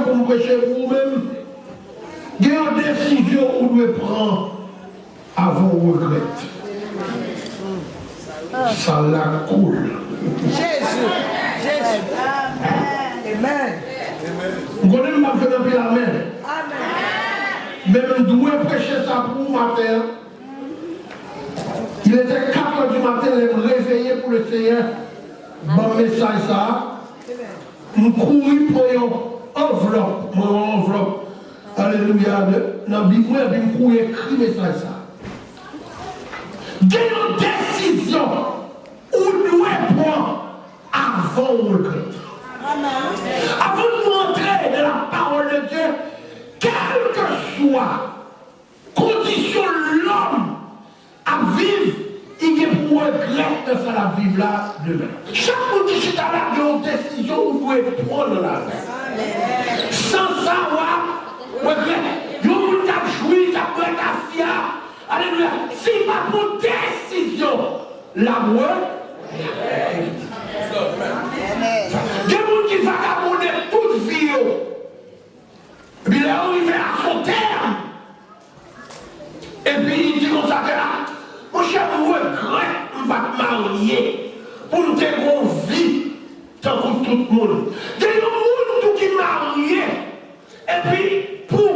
pour me prêcher pour vous-même. Il y a une décision que vous devez prendre avant vous regretter. Ça la coule. Jésus. Amen. Vous connaissez ma fait depuis la main. Mais je dois prêcher ça pour vous matin. Il était 4 heures du matin, je me réveillé pour le Seigneur. Bon message ça. Je cours pour une enveloppe. Alléluia. Dans la Bible, je cours écrit message ça. Il y a une décision où nous devons prendre avant le regret. Avant de montrer de la parole de Dieu, quelle que soit condition l'homme à vivre, il y a pour regret de faire la vivre là demain. Chaque monde qui est là, il y a une décision où vous devez prendre la vie. Sans savoir, regret. Il y a un monde qui a joui, qui a pris la fia. Alléluia. Si pas pour décision, l'amour. Il y a des gens qui vagabondent toute vie. Et puis là, il arrive à son terme. Et puis il dit comme ça que là, mon cher, je regrette de me marier pour nous faire une vie tant que tout le monde. Il y a des gens qui marient. Et puis pour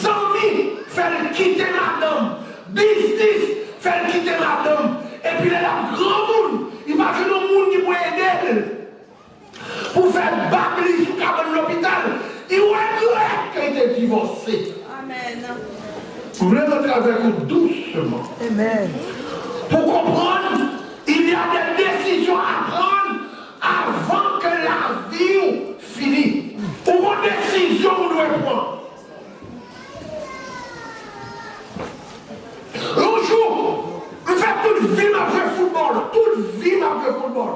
amis, faire quitter madame. Business, faire quitter madame. Et puis là, grand monde, imagine un monde qui peut aider. Pour faire babli sous cabane de l'hôpital, il regrette qu'il était divorcé. Amen. Vous voulez entrer avec nous doucement. Amen. Pour comprendre, il y a des décisions à prendre avant que la vie finisse. Pour une décision, vous devez prendre. Un jour, je fais toute vie m'a fait football. Toute vie m'a fait football.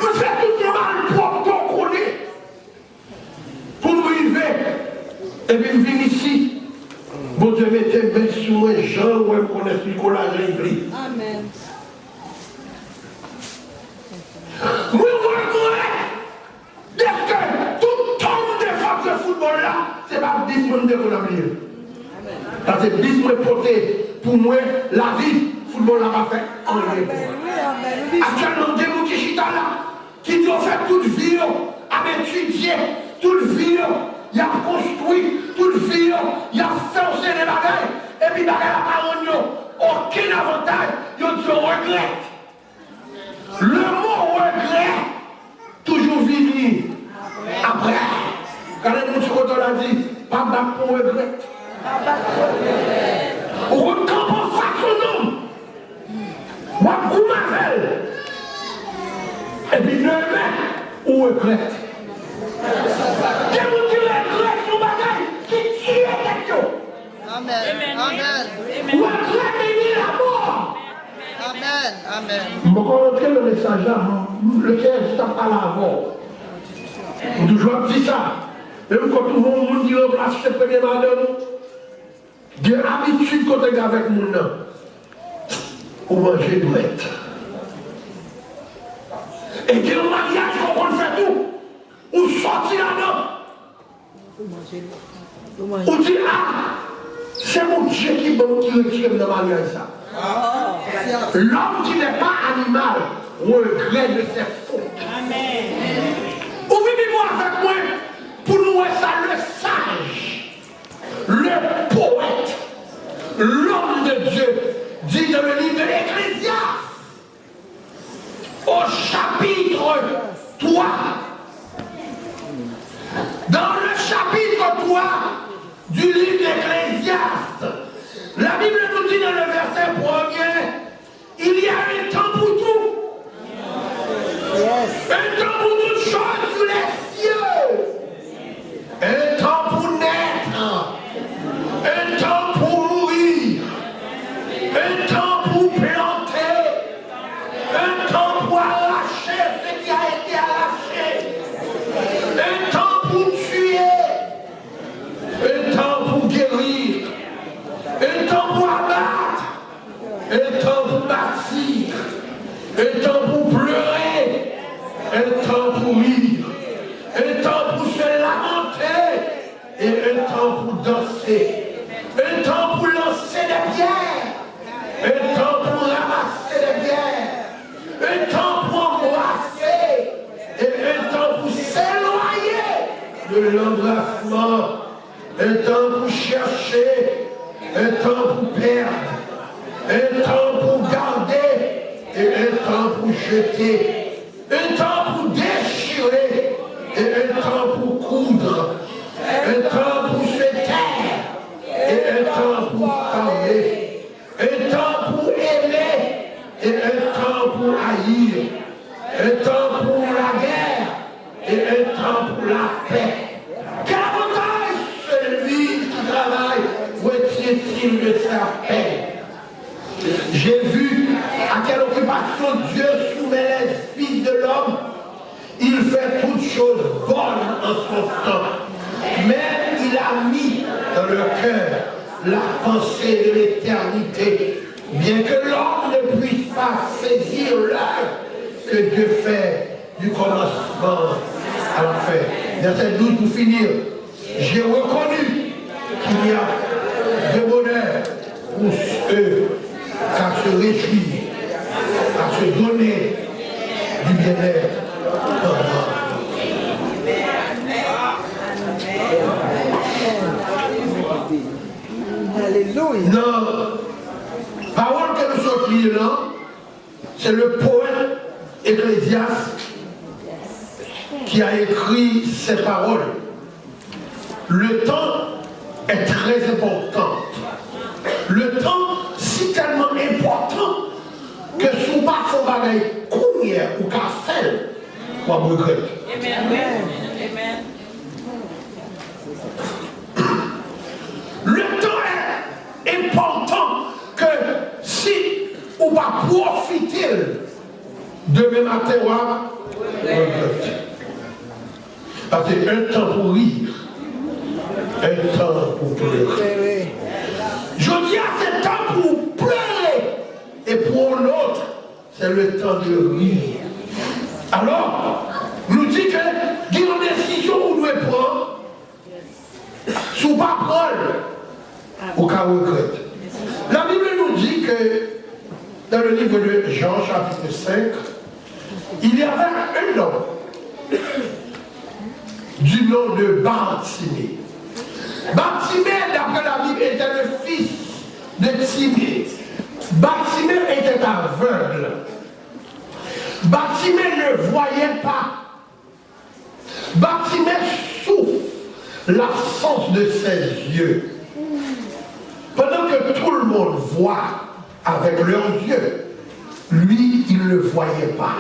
Je fais tout le mal propre qu'on connaît. Pour nous arriver. Et puis je viens ici. Bon Dieu, mettez mes sous les gens où je connais ce qu'on a réglé. Amen. Oui, est-ce que tout homme de femme de football là, c'est pas 10 minutes de qu'on a oublié. Parce que 10 minutes porté pour moi, la vie, football n'a pas fait en rien. Actuellement, des gens qui sont là, qui ont fait toute vie, à étudier, toute vie, il a construit, toute vie, il a fait aussi des bagailles, et puis bagailles n'a pas aucun avantage, il a dit regrette. Le mot regret, toujours venu après. Quand les gens qui ont dit, pas battre pour regret. Ou recampe en face au nom. Moi, vous m'avez. Et puis, demain, ou regrette. Je vous dis regrette, nous bagaille, qui tue quelqu'un. Amen. Amen. Ou regrette, il est la mort. Amen. Amen. Je vais rentrer le message là, lequel je t'en parle avant. Je toujours dit ça. Même quand tout le monde dit remplace ce premier madame, de l'habitude quand tu es avec mon nom, ou manger douette. Et que le mariage, qu'on fait tout, ou sortir là-dedans. Ou dire, ah, c'est mon Dieu qui retire le mariage ça. L'homme qui n'est pas animal regrette de ses fautes. Amen. Ouvrez-moi avec moi pour nous voir ça, le sage, le poète, l'homme de Dieu, dit dans le livre de l'Ecclésiaste, au chapitre 3. Dans le chapitre 3 du livre d'Ecclésiaste, la Bible nous dit dans le verset 1er, il y a un temps pour tout. Yes. Un temps pour toutes choses sous les cieux. Un temps pour naître. Un temps pour mourir. Un temps pour planter. Un temps pour arracher ce qui a été arraché. Un temps pour tuer. Un temps pour guérir. Un temps pour abattre. Un temps pour bâtir. Un temps pour pleurer. Un temps pour rire. un temps pour se lamenter et un temps pour danser, un temps pour lancer des pierres, un temps pour ramasser des pierres, un temps pour embrasser et un temps pour s'éloigner de l'embrassement, un temps pour chercher, un temps pour perdre, un temps pour garder et un temps pour jeter, un temps pour déchirer et un temps pour coudre, un temps pour se taire et un temps pour parler, un temps pour aimer et un temps pour haïr, un temps pour la guerre et un temps pour la paix. Quel avantage celui qui travaille retient-il de sa paix? J'ai vu à quelle occupation Dieu soumet les fils de l'homme. Il fait toutes choses bonnes en son temps. Mais il a mis dans leur cœur la pensée de l'éternité. Bien que l'homme ne puisse pas saisir l'œuvre que Dieu fait du commencement à la fin. Verset 12 pour finir. J'ai reconnu qu'il y a de bonheur pour ceux à se réjouir, à se donner du bien-être. Alléluia. Non, parole que nous sommes lire là, c'est le poète Ecclésiaste qui a écrit ces paroles. Le temps est très important. Le temps si tellement important que si on pas son bagage courir ou qu'à faire, on va regretter. Amen. Le temps est important que si on va profiter demain matin, on va regretter. Parce que un temps pour rire, un temps pour pleurer. Je dis à ce temps pour pleurer et pour l'autre, c'est le temps de rire. Alors, nous dit que il y a une décision où nous devons prendre, si on ne pas prendre, au cas où regretter. La Bible nous dit que dans le livre de Jean, chapitre 5, il y avait un homme du nom de Bartimée. Bartimée, d'après la Bible, était le fils de Timée. Bartimée était aveugle. Bartimée ne voyait pas. Bartimée souffre l'absence de ses yeux. Pendant que tout le monde voit avec leurs yeux, lui, il ne voyait pas.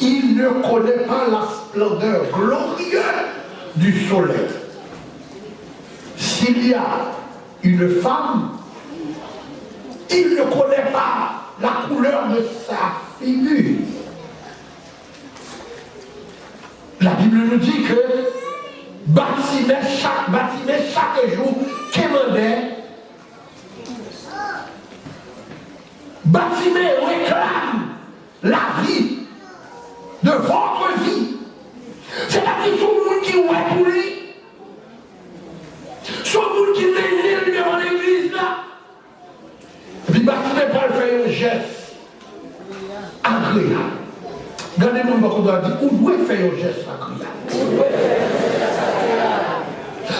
Il ne connaît pas la splendeur glorieuse du soleil. S'il y a une femme, il ne connaît pas la couleur de sa figure. La Bible nous dit que Bartimée chaque jour quémandait. Bartimée réclame la vie de votre vie. C'est-à-dire tout le monde qui est pour lui. Tout le monde qui est né devant l'église là. Et puis Bartimée Paul fait un geste agréable. Regardez-moi qu'on doit dire, où doit faire un geste agréable.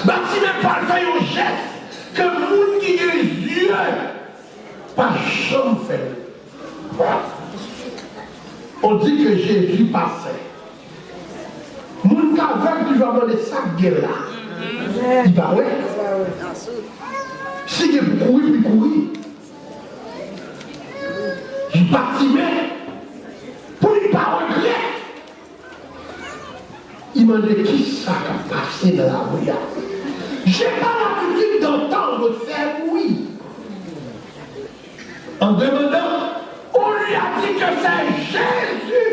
Bartimée Paul fait un geste que le monde qui a les yeux pas jamais fait. On dit que Jésus passait. Moun qui aveugle du genre de ça gueule là. Il va ouais. Si il peut courir, puis courir. Il Bartimée pour ne pas regretter. Il m'a dit qui ça qui a passé dans la rue. J'ai pas l'habitude d'entendre faire oui. En demandant, on lui a dit que c'est Jésus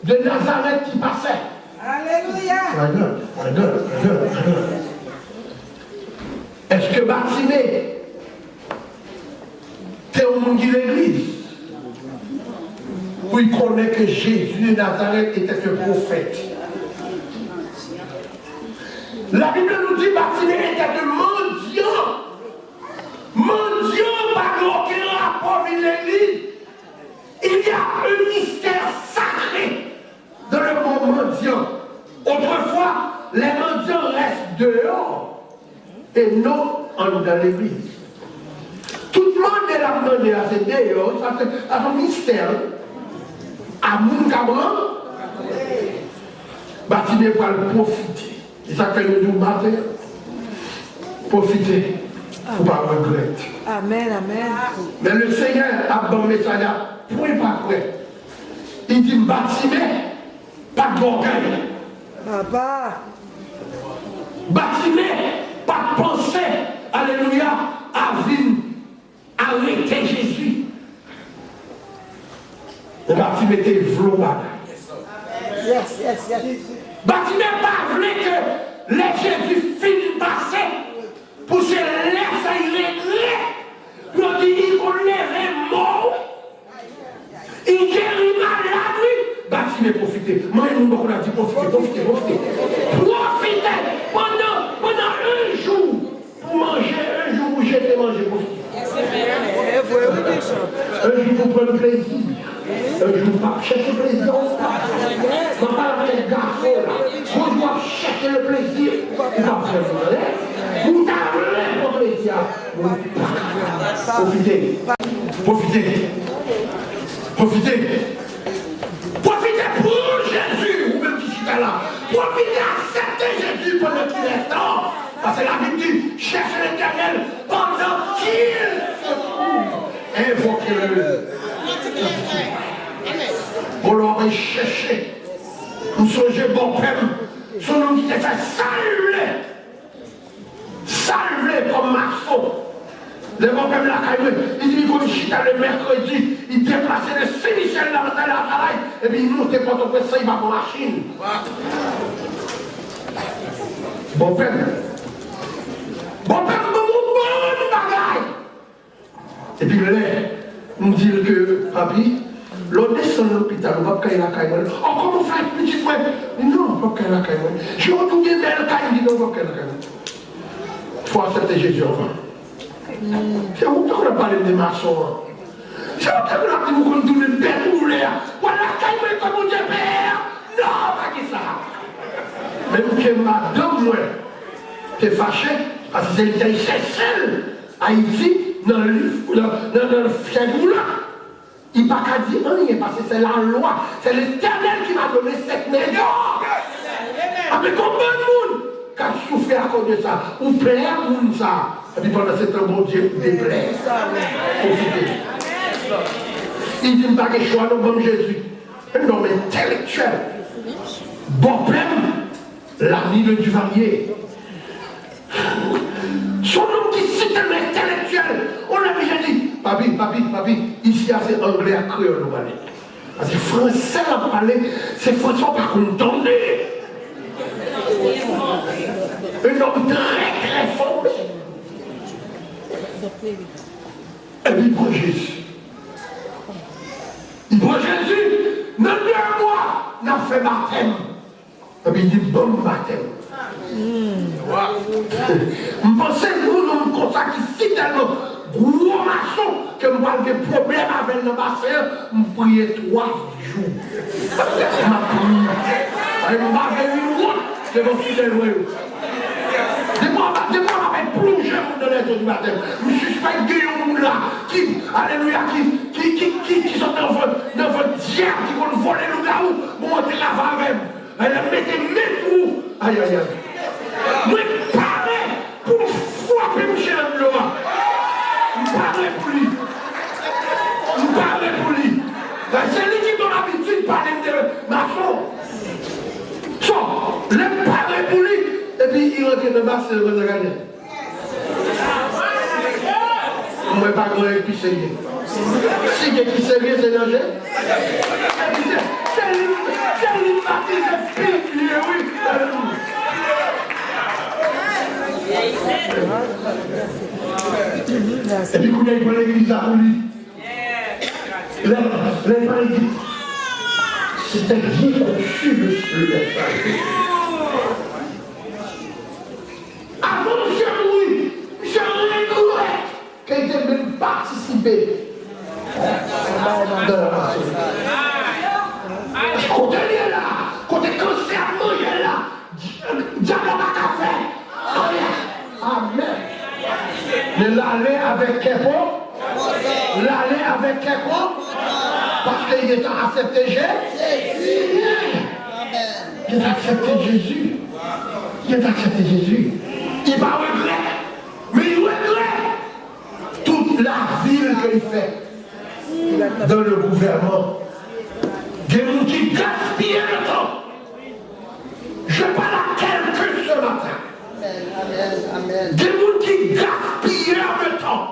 de Nazareth qui passait. Alléluia. Regarde. Est-ce que Bartimée, t'es au monde de l'église, où il connaît que Jésus de Nazareth était un prophète? La Bible nous dit Bartimée était de mendiant. Mendiant par aucun rapport avec l'église. Il y a un mystère sacré dans le mot mendiant. Autrefois, les mendiants restent dehors et non dans l'église. Tout le monde est là demandé à ces dehors, ça c'est un mystère. À mon cabran, Bartimée va le profiter. C'est ça que nous disons matin. Profiter. Pour ne pas regretter. Amen, amen. Mais le Seigneur a bon message, point pas prêt. Il dit Bartimée, pas d'orgueil. Papa. Bartimée, pas de pensée, alléluia, à venir arrêter Jésus. Et Bartimée était vlou. Yes. Bartimée pas voulu que les Jésus finissent passer pour se laisser régler. Il dit il connaît mort. Il guérit malade, lui. Bartimée profitez. Moi, nous avons dit profitez. Profitez. Pendant un jour, pour manger, un jour où j'étais manger, profitez. Un jour pour prendre plaisir. Un jour pour chercher le plaisir. On va pas avec les garçons là. On doit chercher le plaisir. On va faire le vous t'avez pour plaisir. Profitez pour Jésus, ou même qui suis là. Profitez, acceptez Jésus pendant qu'il est temps. Parce que la Bible dit, cherchez l'Éternel pendant qu'il se trouve. Invoquez-le. On l'aurait cherché. Vous songez bon père, son nom qui était fait salver comme maçon. Le bon père la caille, il dit qu'on chita le mercredi, il déplaçait le Saint-Michel dans la travail, et puis il montait pour ton ça, il va pour la Chine. Bon père, bon bagaille. Et puis là, nous dit que, papi, l'on descend de l'hôpital, on va pas la caille. Oh, comment faire, petit frère? Non, on va pas la caille. Je retourne belle caille, il dit non, on va pas la caille. Il faut accepter Jésus enfin. C'est où qu'on a parlé des maçons. C'est où qu'on a dit qu'on tourne une bête ou l'air. Voilà, caille, comme on dit, père. Non, pas qui ça. Même que madame, moi, t'es fâché, parce que c'est l'Italie, c'est seul. Haïti, dans le chef là. Il n'a pas qu'à dire rien parce que c'est la loi. C'est l'Éternel qui m'a donné cette maison. Avec combien de monde qui a souffert à cause de ça? Ou plaire ou ça? Et puis pendant ce temps, bon Dieu, déplaire. Profitez. Il dit, pas que choix, non, comme Jésus. Un homme intellectuel. Bon problème, l'ami de Duvalier. Son nom qui cite un intellectuel. On l'a déjà dit. Papi, ici, c'est anglais à créole. Parce que français à parler, c'est français par contre tomber. Un homme très fort. Et puis il prend Jésus. Dans 2 mois, il a fait baptême. Et puis il dit bon baptême. Je pense que nous comme ça qui cite tellement gros maçon que je parle de problème avec le bassin, je priais 3 jours. Je c'est mon fidèle royaume. Dis-moi, avec plongé dans les eaux du baptême. Je suspecte Guillaume là, qui, alléluia, qui sont dans votre diable, qui vont voler le gaou, monter la vavem. Elle mettait mes trous. Aïe. Moi, pareil, pour frapper M. Andloa. Pareil pour lui. C'est lui qui donne l'habitude de parler de maçon. Le pareil pour lui. Et puis il rentre dans le bassin de regarder. Moi, pas grand qui sérieux. Si quelqu'un qui sérieux, c'est danger. C'est lui qui est pire, oui. Et puis, quand il prend l'église à lui, les parents disent c'était bien conçu, monsieur le avec quelqu'un, l'aller avec quelqu'un, parce qu'il est accepté Jésus. Il a accepté Jésus. Il a accepté Jésus. Il va regretter. Mais il regrette toute la ville qu'il fait dans le gouvernement. Des gens qui gaspillent le temps. Je parle à quelqu'un ce matin. Amen. Des gens qui gaspillent le temps.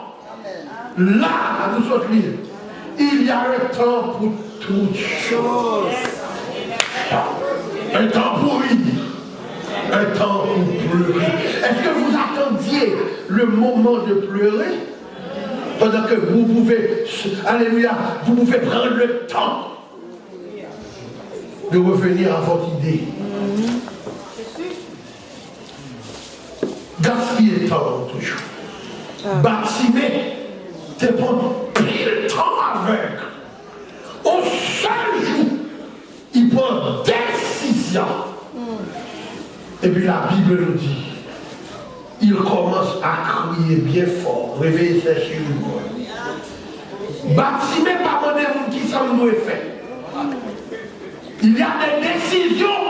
Là, nous sommes libres. Il y a un temps pour toutes choses. Un temps pour rire. Un temps pour pleurer. Est-ce que vous attendiez le moment de pleurer? Pendant que vous pouvez, alléluia, vous pouvez prendre le temps de revenir à votre idée. Gaspiller le temps toujours. Bartimée, te prendre pile temps avec. Au seul jour, il prend décision. Et puis la Bible nous dit, il commence à crier bien fort, réveiller ses cheveux. Bartimée par mon monde qui s'en doit faire. Il y a des décisions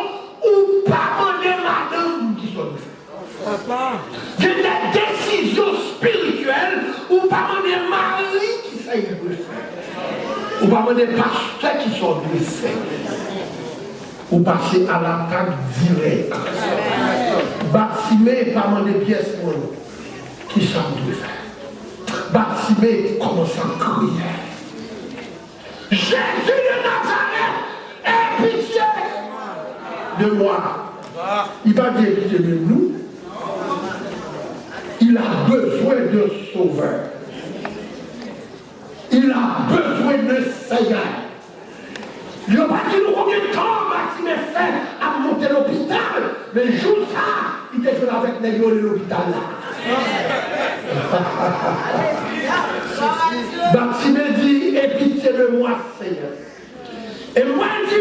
où pas mon madame qui sont faites. Il y a des décisions spirituelles où pas mon mari qui s'en doit faire. Ou pas mon pasteur qui sont doit faire. Ou passer à l'attaque directe. Bartimée par mon pièces pour nous. Qui s'en doit faire. Bartimée commence à crier. Jésus de Nazareth, aie pitié de moi. Il va dire pitié de nous. Il a besoin de sauveur. Il a besoin de Seigneur. Il n'a pas dit nous combien de temps Maxime fait à monter l'hôpital. Mais jour ça, il était venu avec les de l'hôpital là. Maxime dit, aie pitié de moi, Seigneur. Et moi, je dis,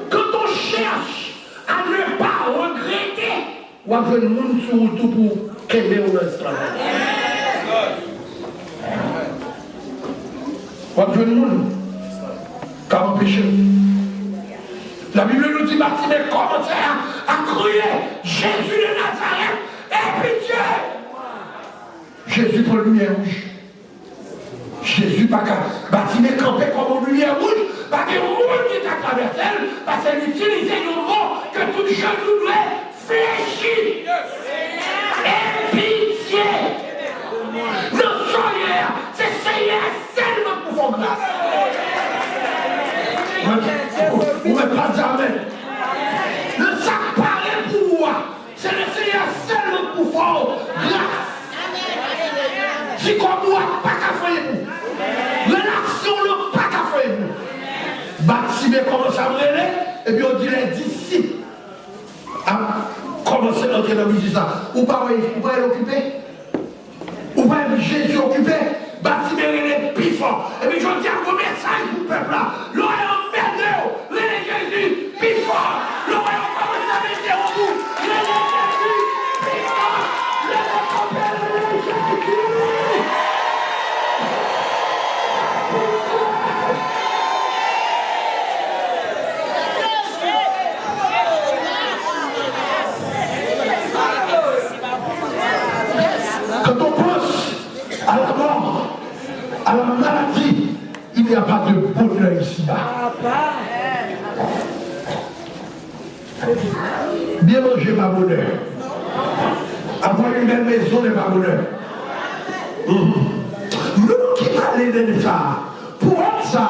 quand on cherche à ne pas regretter, on va venir le monde sur tout pour qu'aimer ou dans ce travail. On va venir le monde. Car empêcher. La Bible nous dit, Bartimée commençait à crier, Jésus de Nazareth, aie pitié. Jésus pour la lumière rouge. Jésus pas qu'à Bartimée campait comme une lumière rouge, parce que le monde qui est à travers elle, parce qu'elle utilisait le mot que tout genou doit fléchir. Aie pitié. Non, soyez, c'est Seigneur seulement pour vos grâces. Vous ne pas jamais. Le sac paraît pour moi. C'est le Seigneur seulement pour vos grâces. Si comme moi, pas qu'à faire vous. Relation, pas qu'à faire vous. Bartimée commence à brûler, et puis on dit les disciples. Commencez à entrer dans le dit ça. Ou pas l'occuper? Ou pas Jésus occupé? Bartimée est plus fort. Et puis je dis un message pour le peuple là. L'oreille en merde, les Jésus plus fort. L'oreille en commence à mettre au bout. Les Jésus plus fort. Les Jésus. Quand on pense à la mort, à la maladie, il n'y a pas de bonheur ici-bas. Bien manger, pas bonheur. Avoir une belle maison n'est pas bonheur. Nous qui parlons de ça, pour ça,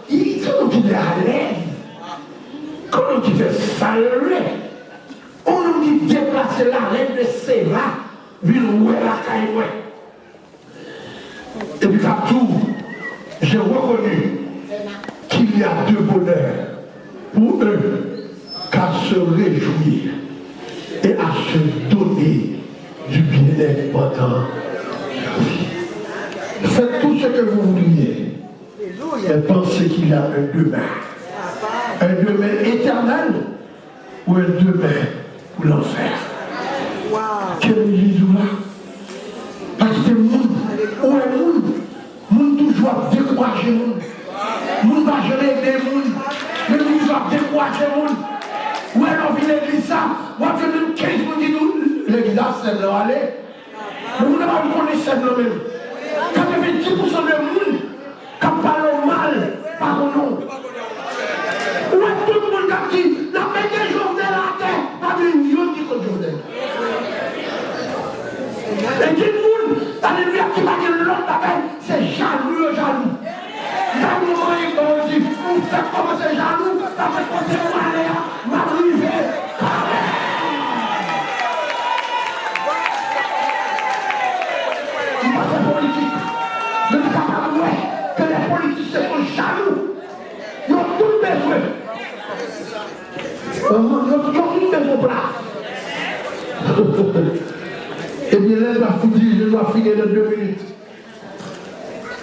il faut nous qui est à l'aise. Quand on qui fait saluer, on nous dit déplacer la reine de Séva, ville où elle a caillé. Et puis à tout, j'ai reconnu qu'il y a deux bonheurs pour eux qu'à se réjouir et à se donner du bien-être pendant la vie. Faites tout ce que vous voudriez, mais pensez qu'il y a un demain. Un demain éternel ou un demain pour l'enfer. Quel Jésus là? Parce que le monde, où est doit décourager le monde. Le monde va jamais aider le monde. Mais nous doit décourager le monde. Ou alors, vient l'église, ça, moi, je même 15 personnes qui disent, l'église, c'est là, allez. Le monde n'a pas connaître le même. 90% de monde qui parle mal, par nom. Où est tout le monde qui dit, la main des Jovenel à la terre, pas de million qui compte Jovenel. Et tout le monde, alléluia, qui va dire l'autre avec, c'est jaloux. Jaloux, il va dire, vous faites comme c'est jaloux, ça fait comme c'est moi, m'a brisé. C'est politique. Je ne sais pas que les politiciens sont jaloux. Ils ont tout besoin. Ils ont tout besoin pour là. Eh bien, là, je dois finir dans 2 minutes.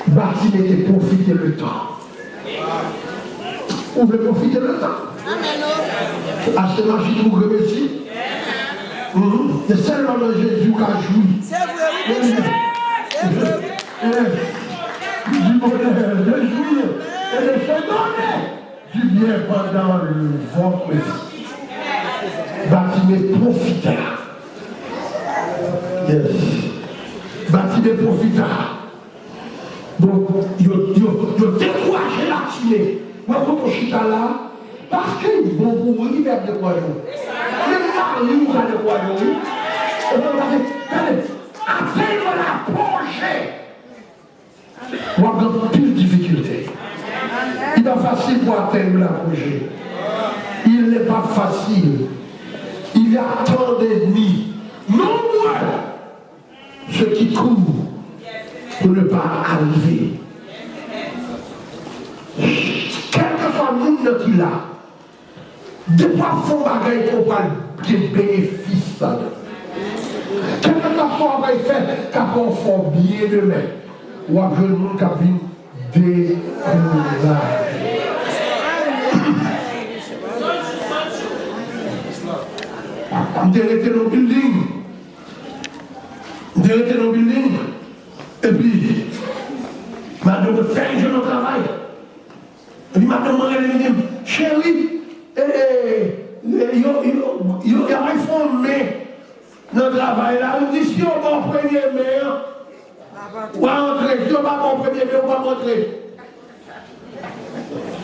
Bâtir et profiter le temps. Vous voulez profiter le temps? Achetez ma chute pour remercier. C'est seulement dans Jésus qui a joui. C'est vrai, oui, c'est vrai. Du bonheur, de jouir et de se donner du bien pendant votre vie. Bâtiment profitera. Yes. Bâtiment profitera. Donc, il découragé la timée. Moi, quand je suis là, parce que bon pour moi, il va être découragé. Le mari, il va être découragé. Après, il va la plonger. On a plus de difficultés. Il n'est pas facile pour atteindre la projet. Il n'est pas facile. Il y a tant d'ennemis. Nombreux ceux qui courent pour ne pas arriver. Quel que soit le monde qu'il a, de ne pas faire bagaille pour pas des bénéfices. Quel que soit le travail fait, qu'on fait bien demain. Ou à jeune monde qui a vu découragé. On était dans le building. Et puis, madame fait un jeune au travail. Et puis, madame me dit, chérie, il y a un fond mais dans le travail là. Il me dit, si on va en premier maire, ou à entrer, si on va en premier maire, on va rentrer.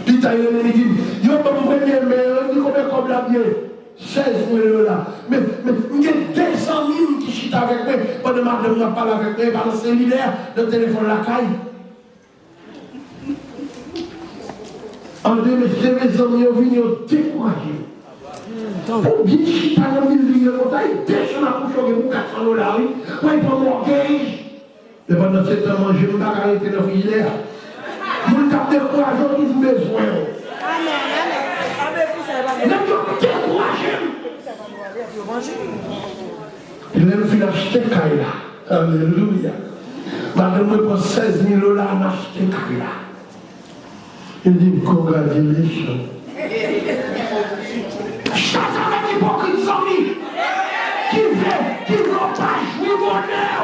Puis, il me dit, il va en premier maire, il dit combien comme la bière. 16 000 là. Mais il y a 200 000 qui chutent avec moi. Pendant que madame n'a parlé avec moi, par le cellulaire, le téléphone la caille. En 2000, mes amis sont venus découragés. Pour bien chuter dans le milieu, il descend la couche pour 400 $. Pour il prend mon gage. Et pendant ce temps, je ne vais pas arrêter dans le frigidaire. Mon cap découragé, toujours besoin. Il aime faire acheter Kaila. Alléluia. Madame me prend 16 000 $ à acheter Kaila. Il dit, congratulations. Chaque avec hypocrite amis qui veut pas jouer bonheur.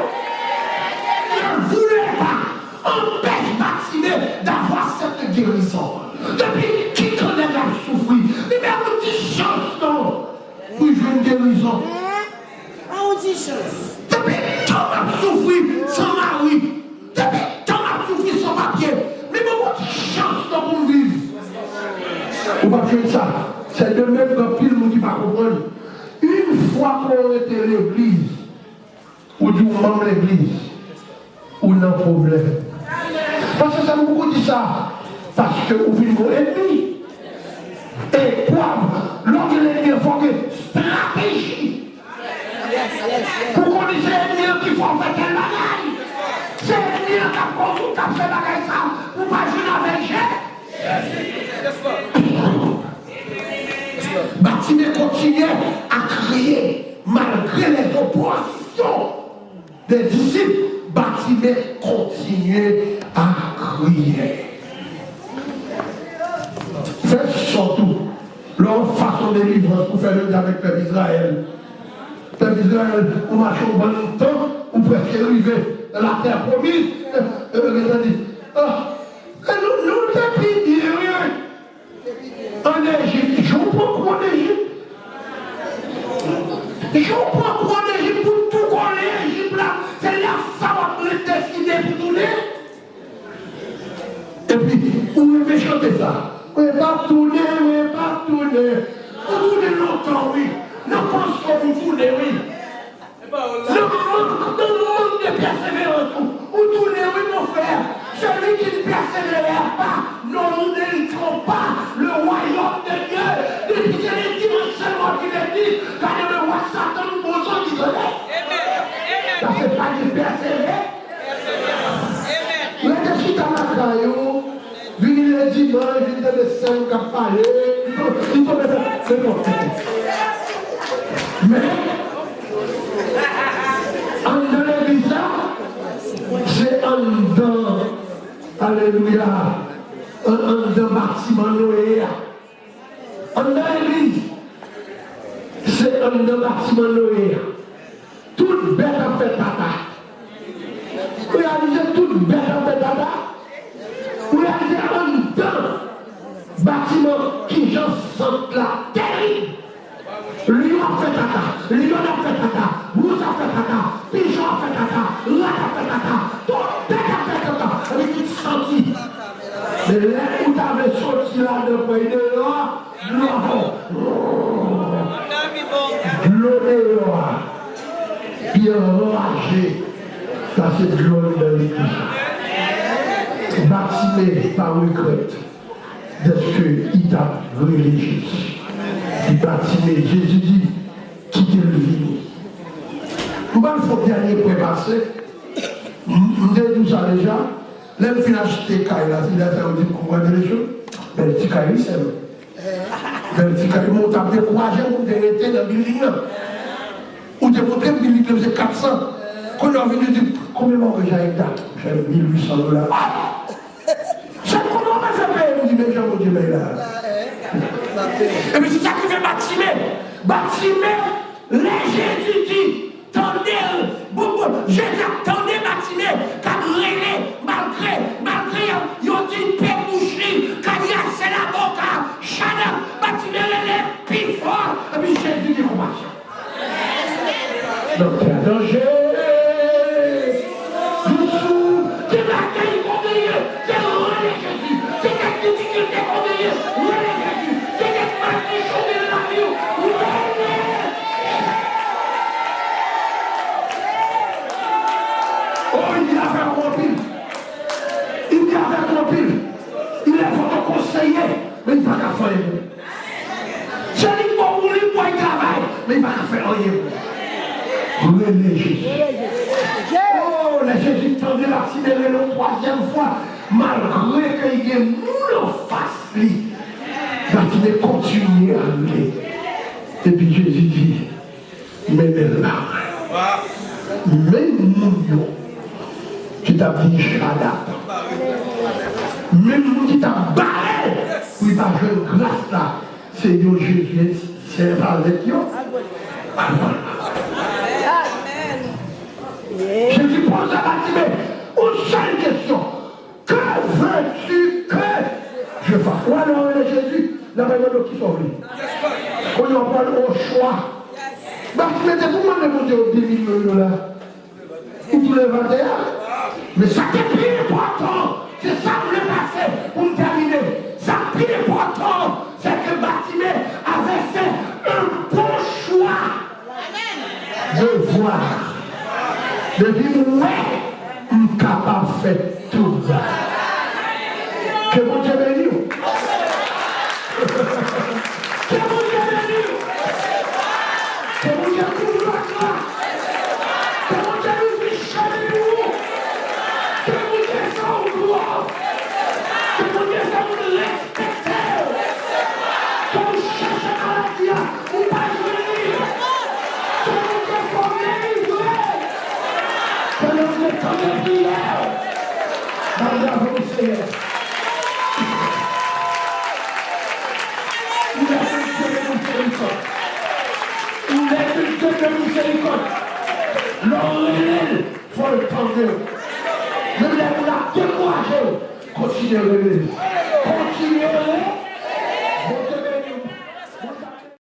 Ne voulait pas empêcher Maxime d'avoir cette guérison. Depuis qui connaît la souffrir, mais on dit chance non. Oui, je veux une guérison. On dit chance. Depuis tant à souffrir sans mari, depuis tant à souffrir sans papier, mais on dit chance non pour vivre. On va faire ça. C'est de même que pile nous qui va comprendre. Une fois qu'on était à l'église, ou du membre de l'église, on a un problème. Parce que ça nous dit ça. Parce que vous vivez vos ennemis. Et quoi, lorsque l'ennemi a fait une stratégie. Pour qu'on dise c'est l'ennemi qui faut faire quelle bagaille. C'est l'ennemi qui a fait bagaille ça. Pour pas jouer avec Jésus. Bâtiment continue à crier malgré les oppositions des disciples. Bâtiment continue à crier. Faites surtout leur façon de délivrance pour faire le diable avec Père Israël. Père Israël, on marche au bon temps, on peut arriver à la terre promise. Nous t'avons dit rien. En Égypte, je prends quoi en Égypte? Je prends quoi en Égypte pour tout coller l'Égypte là? C'est là ça va me décider pour tourner. Et puis, où est chanter ça? Oui, pas tourner, oui, pas tourner. Vous tournez longtemps, oui. Nous pensons vous tourner, oui. Le manque de persévérance. Vous tournez, oui, mon frère. Celui qui ne persévère pas, non, nous n'hériterons pas le royaume de Dieu. Depuis que les dimanches seulement qui le disent, quand le roi Satan nous besoin qui connaît. Ça ne fait pas de persévérer. Mais qu'est-ce qui t'a marqué? Vini le dimanche, vini le médecin qui a parlé. Il faut mettre. C'est bon. Mais, en de l'église, c'est en dedans. Alléluia. En dedans bâtiment Noé. En de l'église, c'est en dedans bâtiment Noé. Toute bête a fait tata. Réalisez toute bête a fait tata. Réalisez en dedans bâtiment qui j'en sente là terrible. Lion a fait tata, lion a fait tata, vous a fait tata, pigeon a fait tata, rat a fait tata, tout bête a fait tata, avec une sortie. Mais là où tu avais sorti là de près de là, l'eau dehors, il est enragé, ça c'est de l'eau de l'église. Baptisé par regret, d'être qu'il t'a religieux. Il baptisé, Jésus dit, quittez le vide. Nous allons faire le dernier point passé. Nous avons tout ça déjà. L'homme qui a acheté Kaila, il a fait un petit coup de choses. Mais le petit Kaila, c'est vrai. Mais le petit Kaila, on t'a découragé pour t'arrêter dans le building. Ou t'es montré le building, c'est 400. Quand on a venu dire, combien de j'ai avec ça? J'ai $1,800. C'est comment on va faire payer? On dit, mais j'ai mon Dieu, mais là. Et puis c'est ça qui fait bâtimer. Bâtimer, les Jésus dit, tendez, Jésus tendez bâtimer, quand malgré, ils ont dit, paix boucherie, quand il y a c'est la boca, chana, bâtimer les plus fort. Et puis Jésus dit, compassion. Donc, il y a danger. C'est la taille qu'on veille, c'est le roi de Jésus, c'est la difficulté qu'on veille, roi de Jésus. Oh, il dit affaire compile. Il dit affaire compile. Il est votre conseiller, mais il ne va pas faire rien. C'est lui qui va rouler pour il travaille, mais il ne va pas faire rien. Rouler Jésus. Oh, les Jésus tendait la sidérée la troisième fois, malgré qu'il y ait une face. Il est continué à aller. Et puis Jésus dit, mais là, même nous, qui t'a dit Shadak, même nous qui t'a barré, oui, pas jeune grâce là, c'est Dieu Jésus, c'est pas avec Dieu. Jésus pose à Bartimée une seule question. Que veux-tu que je fasse? Ou alors Jésus, la même qui sont venus. On en parle au choix. Bartimée, c'est pour moi de monter au $10 000 là. Ou tous les 21. Mais ça qui est plus important, c'est ça que je vais passer pour me terminer. Ça qui est plus important, c'est que Bartimée avait fait un bon choix de voir. De dire, ouais, je suis capable de faire tout. Que mon Dieu bénisse. Que mon Dieu bénisse. Que mon Dieu couvre la gloire. Que mon Dieu nous bichonne nous. Que mon Dieu s'en gloire. Que mon Dieu s'en respecter. Que vous cherchez à la vie, ou pas venir. Que mon Dieu s'en délivrer. Que l'on est comme une prière. Dans le Seigneur. Il est une Dieu de miséricorde. L'on relève, il faut le tendre. Même les gens découragés. continuer à rêver.